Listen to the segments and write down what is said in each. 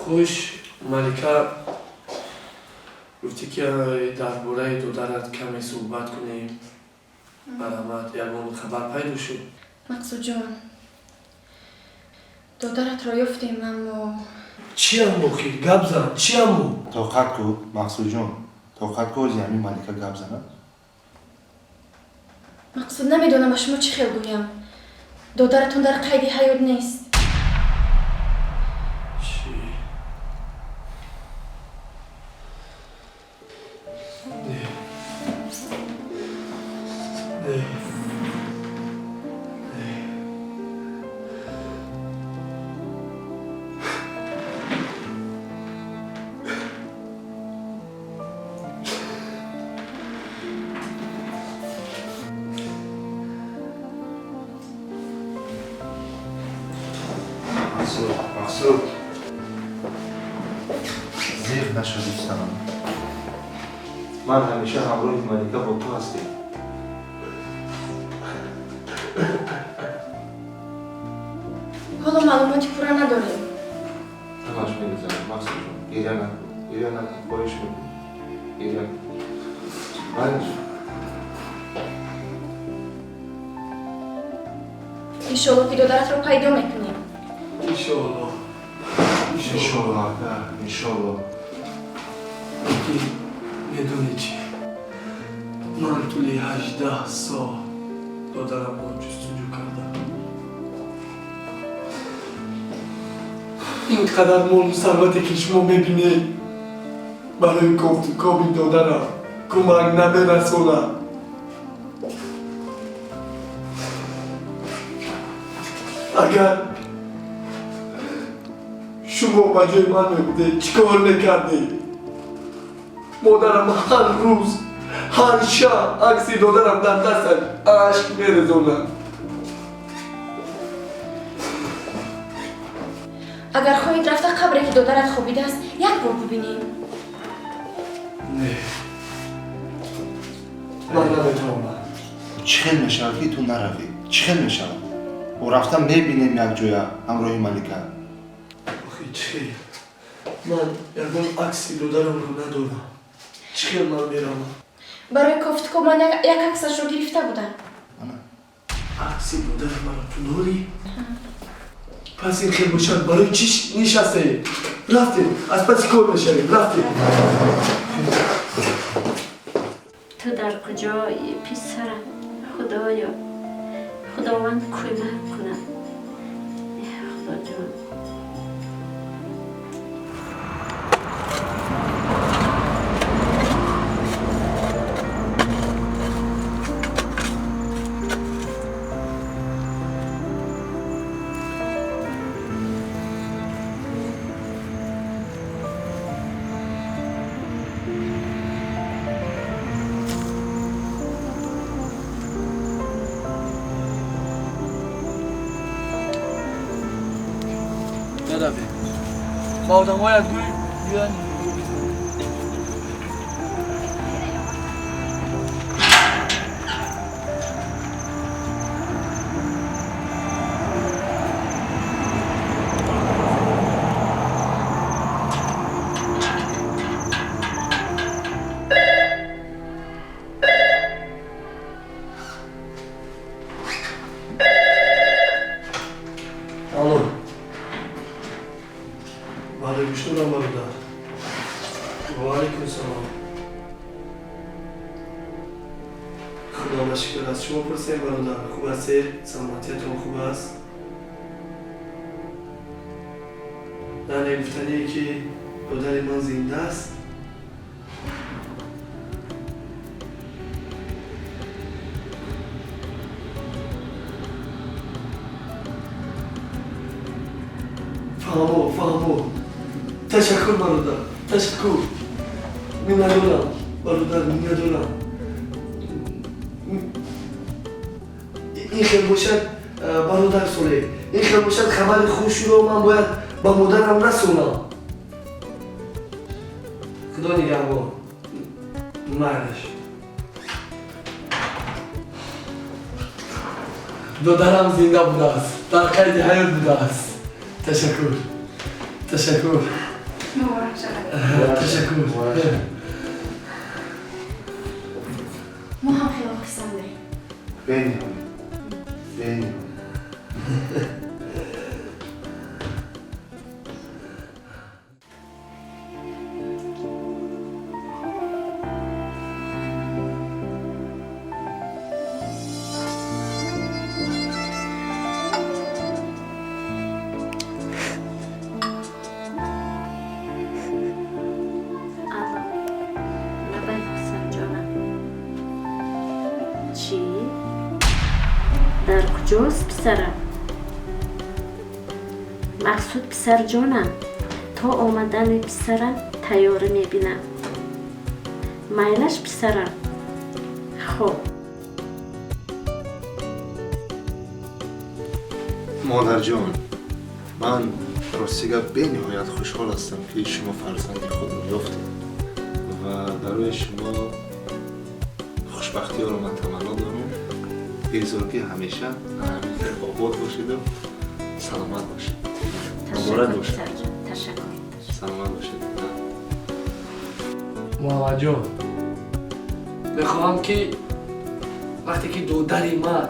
خوش ملکه گفتی که درباره دخترت کمی صحبت کنیم. برامت یکون خبر پیدا شد. مقصود جان دخترت را یافتیم اما چی هم بخیر گپ زن چی هم توقعت کو مقصود جان توقعت کو زمین ملکه گپ زنه. مقصود نمیدونم شما چی خیال گویم. دخترتون در قید حیات نیست. چی؟ نه مقصود زیر نشو دوستانم. من همیشه همراه ملکه با تو هستیم. حالا معلوماتی پورا نداریم. همش میگذارم مقصود جان. گریه نکن خواهش میکنم. گریه نکن. انشالله که دخترت رو پیدا میکنیم. انشالله میدونی چی؟ من طولی 18 سال دخترم رو جستجو کردم. اینقدر مال ثروتی که شما میبینید برای گفت کابی دخترم کمک نمیرسونه. اگر شما بجای من میبوده چیکار میکردی؟ مادرم هر روز هر شب عکسی دخترم در دستش اشک میریزونه. اگر خواهید رفته قبری که دخترت خوابیده است یک بار ببینیم. نه من نمیتونم. چی خیلی میشود که تو نروی؟ چی خیلی میشود؟ و رفتم میبینیم یک جویا همراه ملکه. آخی چی؟ من یکون عکسی دخترم رو ندارم. چی من میرم؟ برای کافتکو من یک عکسش رو گرفته بودم. عکسی دخترم رو تو داری؟ پس این خیلی باشد برای چی نشسته؟ رفتیم از پس کار بشویم رفتیم. تو در کجایی پسرم؟ خدایا خداوند کمک کنه. خدا جان با آدم های از گوی بیان شما پرسیم برادر خوب هستید؟ سلامتیتون خوب است؟ نه نگفتنیه که برادر من زنده است؟ فهمو تشکر برادر تشکر میندارم برادر میندارم. این خیلی باشد برادر سوله این خیلی باشد خبر خوشی رو من باید با مادرم رسونم. خدا نگهبان مردش دخترم زنده بوده است در قید حیات بوده است. تشکر مبارک شود. تشکر. ما هم خیلی خوشم داریم. بینی در کجاست پسرم؟ مقصود پسر جانم. تا آمدن پسرم تیاره میبینم. میلش پسرم. خب مادر جان، من راستیگه به نهایت خوشحال هستم که شما فرزند خود رو یافتید و برای شما خوشبختی ها رو من تمنا دارم. بزرگی همیشه همینطور آباد باشید و سلامت باشید. مبارک باشید. تشکر. سلامت باشید. محمد جان، میخواهم که وقتی که دودری من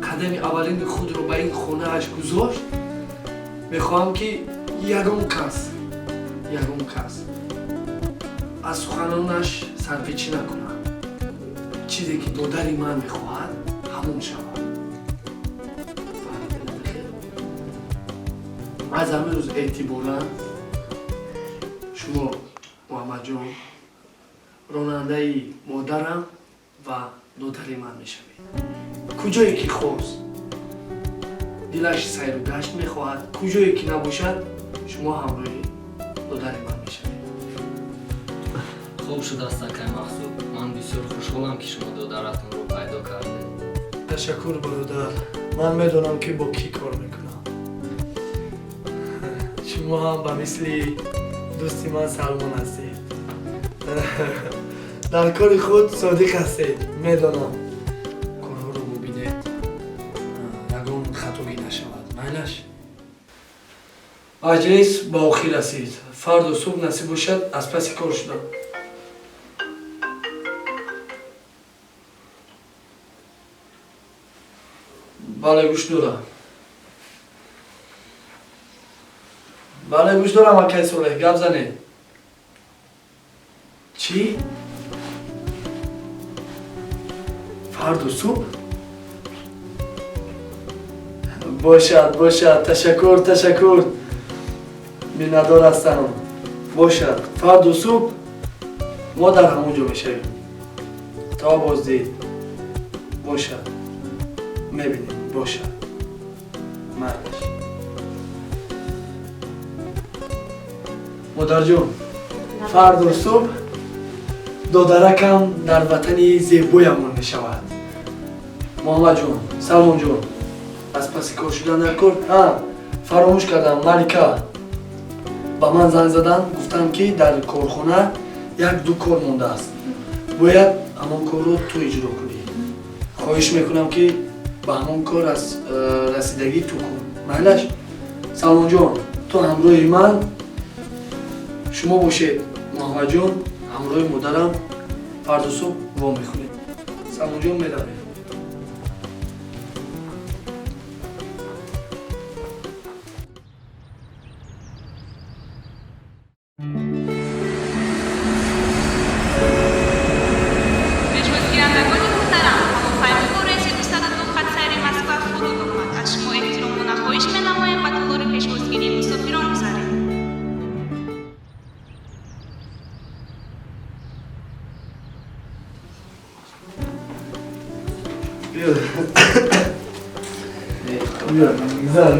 قدم اولین خود رو به این خونه اش گذاشت، میخواهم که یگان کس از سخنانش سرپیچی نکنم. چیزی که دودری من میخواهد همون شود. از همه روز اعتبارا شما محمد جان راننده مادرم و دودری من میشوید. کجایی که خواست دلش سیر و گشت میخواهد، کجایی که نباشد شما همراه دودری من میشوید. خوب شد است که مقصود. من بسیار خوشحالم که شما دودرتون رو پیدا کردید. تشکر برادر. من میدونم که با کی کار میکنم. شما هم به مثل دوستی من سلمان هستید. در کار خود صادق هستید. میدونم کارها رو ببینید یگان خطایی نشود. معنیش مجلس با آخر رسید. فردا صبح نصیب باشد از پس کار شدم. بله گوش دارم. بله گوش دارم. اکی صالح گپ زنید. چی؟ فردا صبح؟ باشد. تشکر. میندار هستم. باشد. فردا صبح ما در همونجا میشویم. تا بازدید. باشد. میبینیم. باشد. مردش. مادر جون، فردا صبح دودرکم در وطن زیبایمون میشود. محمد جون، سلمان جون، از پس کار شدن در کار. فراموش کردم. ملکه با من زنگ زدن گفتم که در کارخانه یک دو کار مونده است. باید همون کار رو تو اجرا کنی. خواهش میکنم که با همون کار از رسیدگی تو کن. مهلش سلمان جون، تو همراه من شما باشید. محمد جون همراه مادرم فردا صبح وا میخونید. سلمان جون میداره.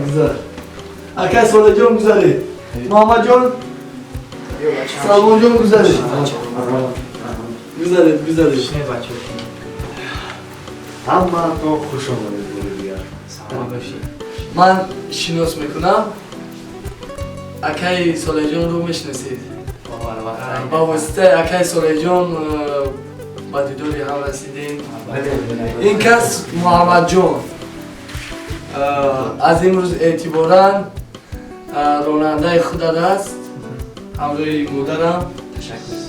گذار. اکی صالح جون گذاره. محمد جون سلمان جون گذاره. گذاره. همه تو خوش آمدید بودید. سلام باشید. من شناس میکنم. اکی صالح جون رو میشناسید. با واسطه اکی صالح جون با دیداری هم رسیدیم. این کس محمد جون از امروز اعتباراً راننده خود است همراهی مادرم تشکر زیاد.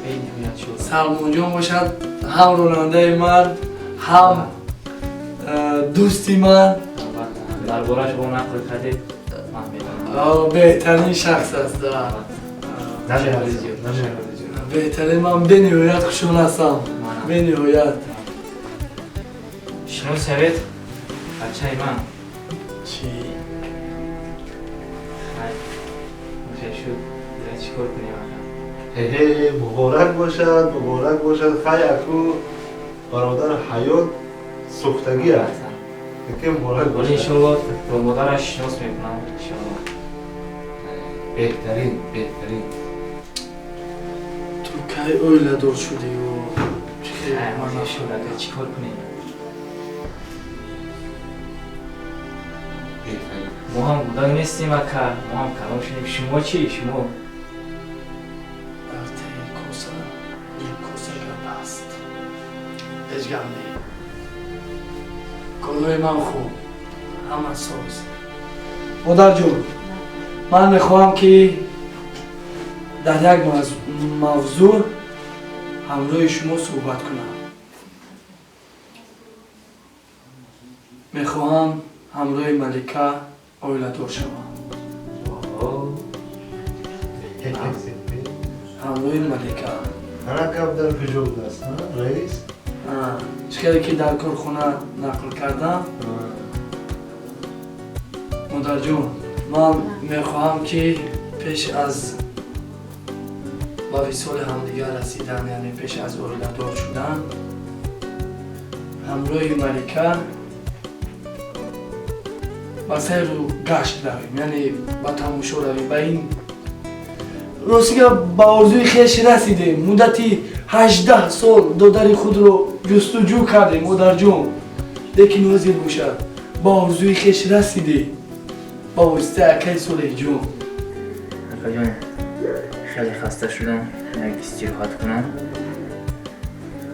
خیلی میاد شد. سلمان جان باشد، هم راننده من، هم دوستی من. درباره‌اش با نقل کردید من میدونم. بهترین شخص است. نمی‌خواد زیاد. بهترین من به نهایت خوشحال هستم. به نهایت. شنو سوید؟ بچه‌ی من. چی؟ میشه شد. دیگه چیکار کنیم الان؟ هی مبارک باشد خی اکو برادر حیات سوختگی است که مبارک ولی باشد. انشالله با مادرش شناس میکنم انشالله. بهترین تو کی اویلادور شدی و چی من شده چیکار کنیم؟ ما هم بودن نیستیم اکا، ما هم کلام شدیم. شما چی؟ شما؟ وقتی یک کوسه گرد است اشگم نی کلوی من خوب همه سوز. مادر جون من میخواهم که در یک موضوع همراه شما صحبت کنم. میخواهم همراه ملکه اویلادور شوم. همراه ملکه انا کب در فیروق است رئیس. چیزی که در کارخانه نقل کردم. مادر جون من میخواهم که پیش از به وصال همدیگر رسیدن، یعنی پیش از اویلادور شدن، همراه ملکه با سیر رو گشت رویم، یعنی با تماشا رویم. با این روسیه با آرزوی خویش رسیدیم. مدتی 18 سال دادر خود رو جستجو کردیم مادر جون، لیکن حاضر باشد با آرزوی خویش رسیدیم با واسطه اکای صلح جون. اکا جان خیلی خسته شدم، یک استراحت کنم،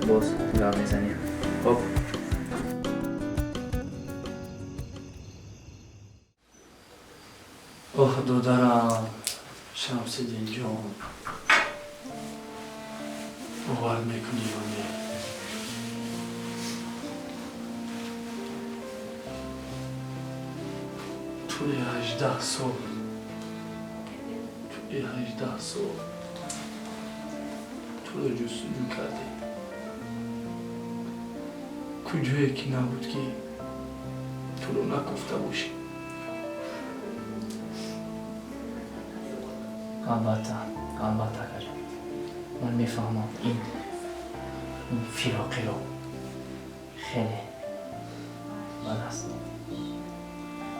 باز گپ میزنیم. خب اوه دادرم شمس‌الدین جان، باور میکنی یا نه؟ توی 18 سال تو رو جستجو کردی. کجایی که نبود که تو رو نگفته باشی. البته اکا جان من میفهمم این فیراقی رو خیلی بد است.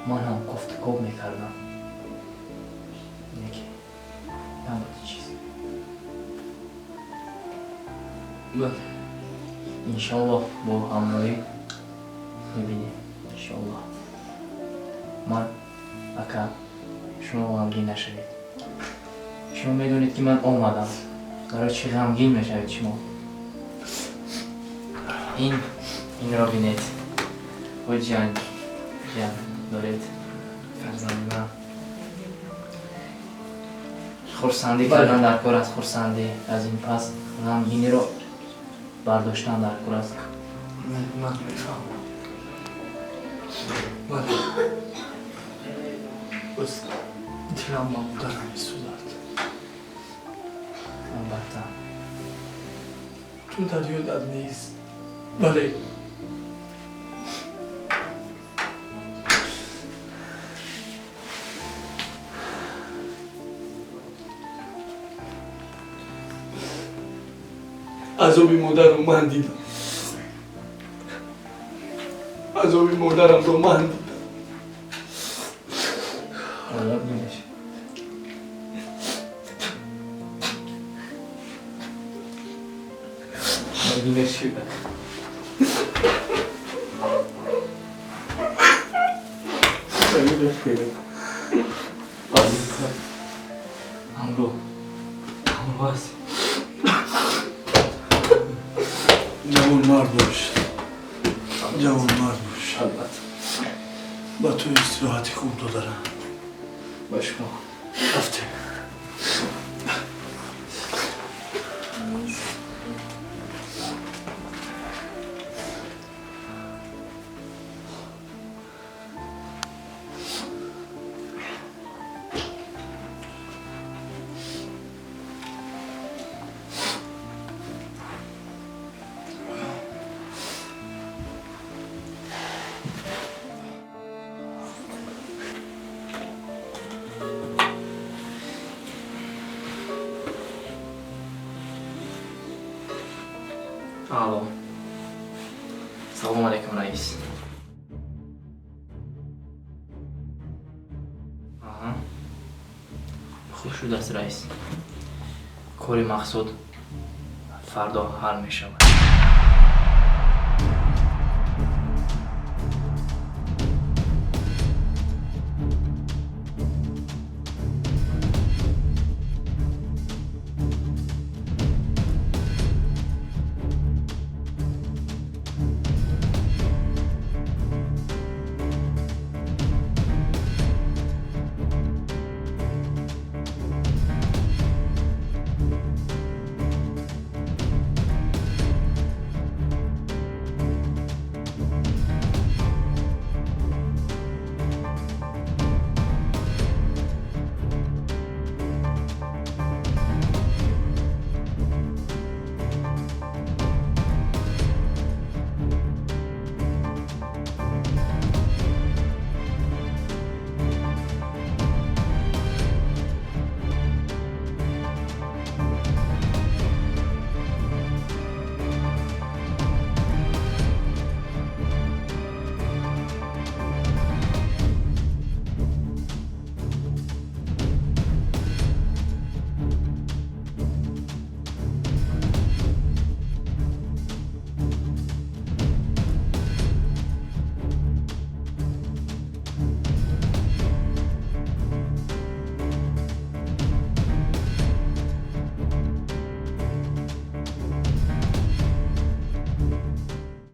من هم گفتگو میکردم یکی نبود چیز. بله انشالله با همراهی میبینیم انشالله. من اکا شما غمگین نشوید. شما میدونید که من آمدم، برای چی غمگین میشوید شما؟ این را بینید و جان دارید فرزند من. خورسندی کردن در کار است. خورسندی از این پس غمگینی رو برداشتن در کار است. من میفهمم. بله بس دلم با مادرم میسوزد. البته تو در یادت نیست. بله عذاب مادر رو من دیدم. عذاب مادرم رو من دیدم. عذاب نمیشه. مدینه شده. مدینه شده. همرو هست. جوان مرد باش. جوان مرد باش. البته با تو استراحتی خوب دارم. با شما رفته алло. Салом алейкум, раис. Ага. Хуб шудааст, раис. Кори мақсуд фардо ҳал мешавад.